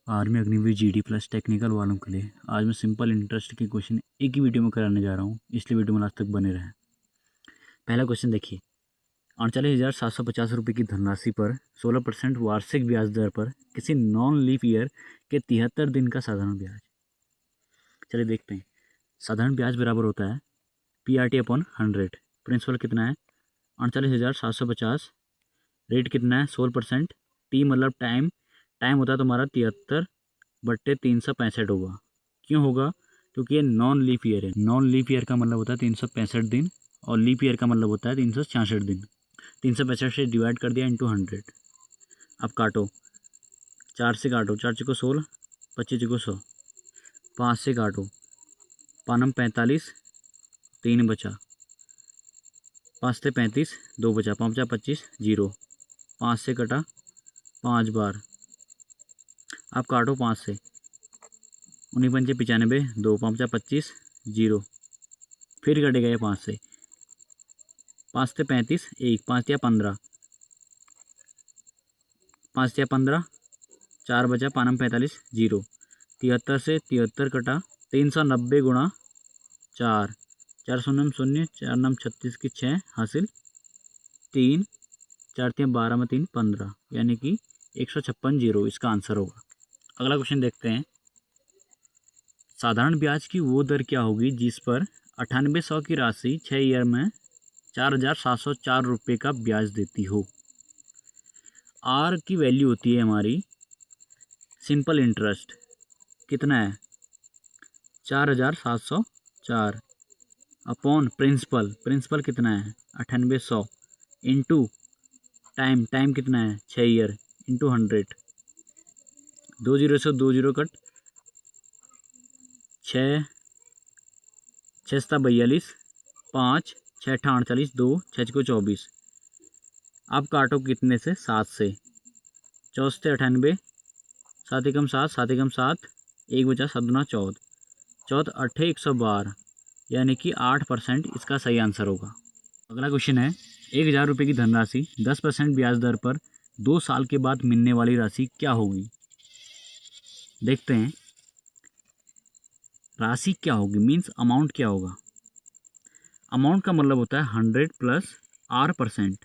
Army Agniveer GD plus technical वालों के लिए आज मैं सिंपल इंटरेस्ट के क्वेश्चन एक ही वीडियो में कराने जा रहा हूँ, इसलिए वीडियो में लास्ट तक बने रहें। पहला क्वेश्चन देखिए, 48,750 रुपये की धनराशि पर 16% वार्षिक ब्याज दर पर किसी नॉन लीप ईयर के 73 दिन का साधारण ब्याज। चलिए देखते हैं। साधारण ब्याज बराबर होता है PRT अपॉन 100। प्रिंसिपल कितना है 48,750, रेट कितना है 16%, टी मतलब टाइम होता है तुम्हारा 73/365 होगा। क्यों होगा? क्योंकि ये नॉन लीप ईयर है। नॉन लीप ईयर का मतलब होता है 365 दिन और लीप ईयर का मतलब होता है 366 दिन। 365 से डिवाइड कर दिया इंटू 100। अब काटो, 4 से काटो, 4 चौको 16, 25 चौको 100, 5 से काटो, 5 45, 3 बचा, 5 से 35, 2 बचा, 5 25, 0, 5 से कटा 5 बार। अब काटो 5 से, 19 पंचे 95, 2, 5 25, 0, फिर कटेगा ये 5 से, 5 से 35, 1, 5 या 15, 5 या 15, 4 बचा, 5 45, 0, 73 से 73 कटा, 390 गुणा 4, 4 शून्य 0, 4 9 36 की 6 हासिल 3, 4 3 12 में 3 15, यानी कि 156 0 इसका आंसर होगा। अगला क्वेश्चन देखते हैं। साधारण ब्याज की वो दर क्या होगी जिस पर 9800 की राशि 6 ईयर में 4,704 रुपये का ब्याज देती हो। आर की वैल्यू होती है हमारी सिंपल इंटरेस्ट, कितना है 4,704 अपॉन प्रिंसिपल कितना है 9800 इंटू टाइम कितना है 6 ईयर इंटू 100। 2 जीरो से 2 जीरो कट, 6 6 42, 5 6 48, 2 6 को 24। अब काटो कितने से 7 से, 4 98, 7 एकम 7, 7 एकम 7, 1 बचा, 7 दूना 14, 14 8 112, यानी कि 8% इसका सही आंसर होगा। अगला क्वेश्चन है, 1,000 रुपये की धनराशि 10% ब्याज दर पर 2 साल के बाद मिलने वाली राशि क्या होगी। देखते हैं राशि क्या होगी, मीन्स अमाउंट क्या होगा। अमाउंट का मतलब होता है 100 प्लस R%।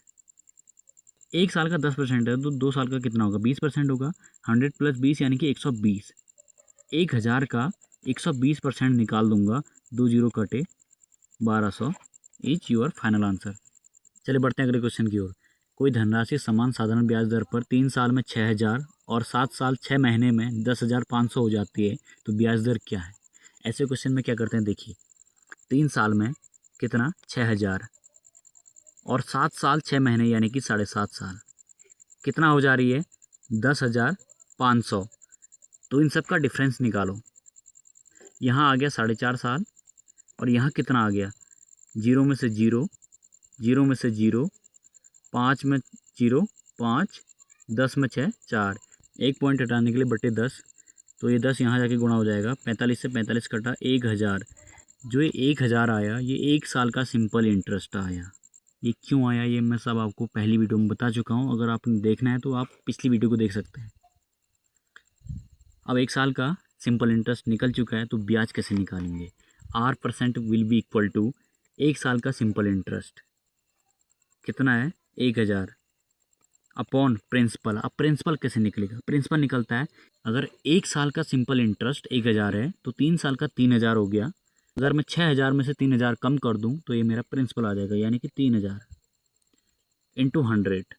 1 साल का 10% है तो 2 साल का कितना होगा 20% होगा। 100 प्लस 20 यानी कि 120। 1,000 का 120% निकाल दूंगा, 2 जीरो कटे, 1200 इज योर फाइनल आंसर। चलिए बढ़ते हैं अगले क्वेश्चन की ओर। कोई धनराशि समान साधारण ब्याज दर पर 3 साल में 6,000 और 7 साल 6 महीने में 10,500 हो जाती है, तो ब्याज दर क्या है। ऐसे क्वेश्चन में क्या करते हैं, देखिए 3 साल में कितना 6,000 और 7 साल 6 महीने यानी कि 7.5 साल कितना हो जा रही है 10,500। तो इन सब का डिफरेंस निकालो। यहाँ आ गया 4.5 साल और यहाँ कितना आ गया, 0 में से 0, 0 में से 0, 5 में 0, 5, 10 में 6, 4, 1 पॉइंट हटाने के लिए बटे 10, तो ये 10 यहाँ जाके गुणा हो जाएगा। 45 से 45 कटा 1,000, जो ये 1,000 आया ये 1 साल का सिंपल इंटरेस्ट आया। ये क्यों आया ये मैं सब आपको पहली वीडियो में बता चुका हूँ, अगर आपने देखना है तो आप पिछली वीडियो को देख सकते हैं। अब 1 साल का सिंपल इंटरेस्ट निकल चुका है, तो ब्याज कैसे निकालेंगे। R% will be equal to 1 साल का सिंपल इंटरेस्ट कितना है 1,000 अपॉन प्रिंसिपल। अब प्रिंसिपल कैसे निकलेगा, प्रिंसिपल निकलता है अगर 1 साल का सिंपल इंटरेस्ट 1,000 है तो 3 साल का 3,000 हो गया। अगर मैं 6,000 में से 3,000 कम कर दूं तो ये मेरा प्रिंसिपल आ जाएगा, यानी कि 3,000 इंटू 100।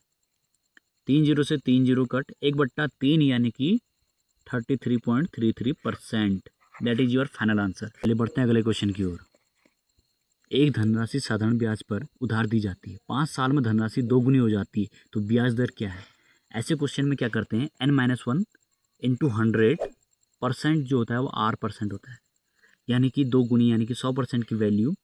3 जीरो से 3 जीरो कट, 1/3 यानी कि 33.33%। That is your final answer. चलिए बढ़ते हैं अगले क्वेश्चन की ओर। एक धनराशि साधारण ब्याज पर उधार दी जाती है, 5 साल में धनराशि 2 गुनी हो जाती है, तो ब्याज दर क्या है। ऐसे क्वेश्चन में क्या करते हैं n-1 इंटू 100%, जो होता है वो R% होता है, यानी कि 2 गुनी यानी कि 100% की वैल्यू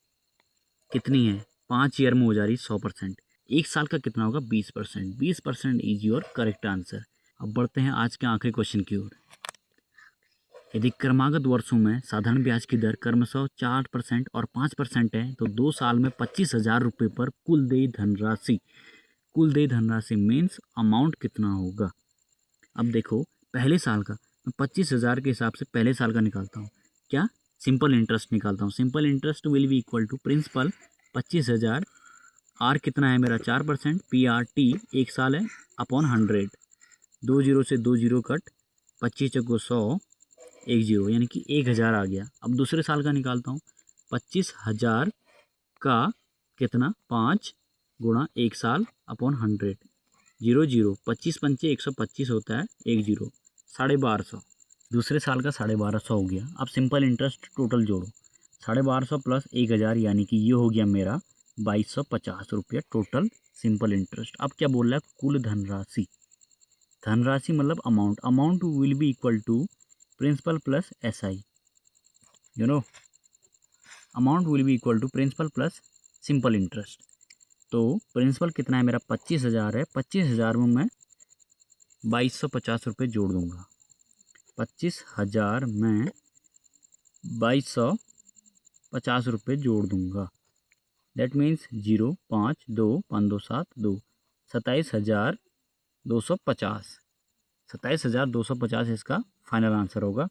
कितनी है 5 ईयर में हो जा रही 100%। 1 साल का कितना होगा 20%। 20% इज योर करेक्ट आंसर। अब बढ़ते हैं आज के आखिरी क्वेश्चन की ओर। यदि क्रमागत वर्षों में साधारण ब्याज की दर क्रमशः 4% और 5% है, तो 2 साल में 25,000 रुपये पर कुल देय धनराशि मीन्स अमाउंट कितना होगा। अब देखो पहले साल का मैं 25,000 के हिसाब से पहले साल का निकालता हूँ। क्या? सिंपल इंटरेस्ट निकालता हूँ। Simple interest will be equal to principal 25,000, R कितना है मेरा 4%, PRT 1 साल है, अपॉन 100। 2 जीरो से 2 जीरो कट, 25 चौको 100, 1 जीरो, यानी कि 1,000 आ गया। अब दूसरे साल का निकालता हूँ। 25,000 का कितना 5 गुणा 1 साल अपॉन 100, 0 जीरो, 25 पंचे 125 होता है, 1 जीरो, 1250। दूसरे साल का 1250 हो गया। अब सिंपल इंटरेस्ट टोटल जोड़ो, 1250 प्लस 1,000, यानी कि ये हो गया मेरा 2,250 रुपया टोटल सिंपल इंटरेस्ट। अब क्या बोल रहा है? कुल धनराशि। धनराशि मतलब amount. Amount will be equal to principal plus SI, you know, amount will be equal to principal plus simple interest. तो प्रिंसिपल कितना है मेरा 25,000 है, 25,000 में मैं 2,250 रुपये जोड़ दूंगा। 25,000 में 2,250 रुपये जोड़ दूंगा। That means 0, 5, 2, 5, 2, 7, 2, 27,250। 27,250 इसका फाइनल आंसर होगा।